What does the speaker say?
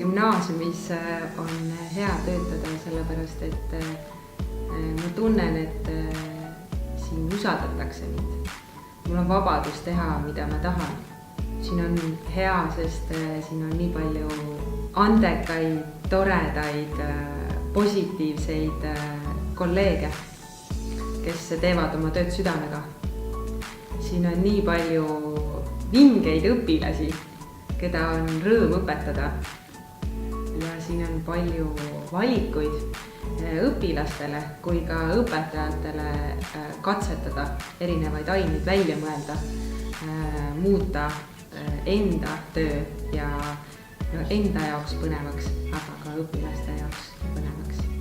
gümnaasiumis on hea töötada sellepärast, et ma tunnen, et siin usaldatakse mind. Mul on vabadus teha, mida ma tahan. Siin on hea, sest siin on nii palju andekaid, toredaid, positiivseid kolleege, kes teevad oma tööd südamega. Siin on nii palju vingeid õpilasi, keda on rõõm õpetada. Ja siin on palju valikuid õpilastele kui ka õpetajatele katsetada erinevaid aineid välja mõelda, muuta enda töö ja enda jaoks põnevaks, aga ka õpilaste jaoks põnevaks.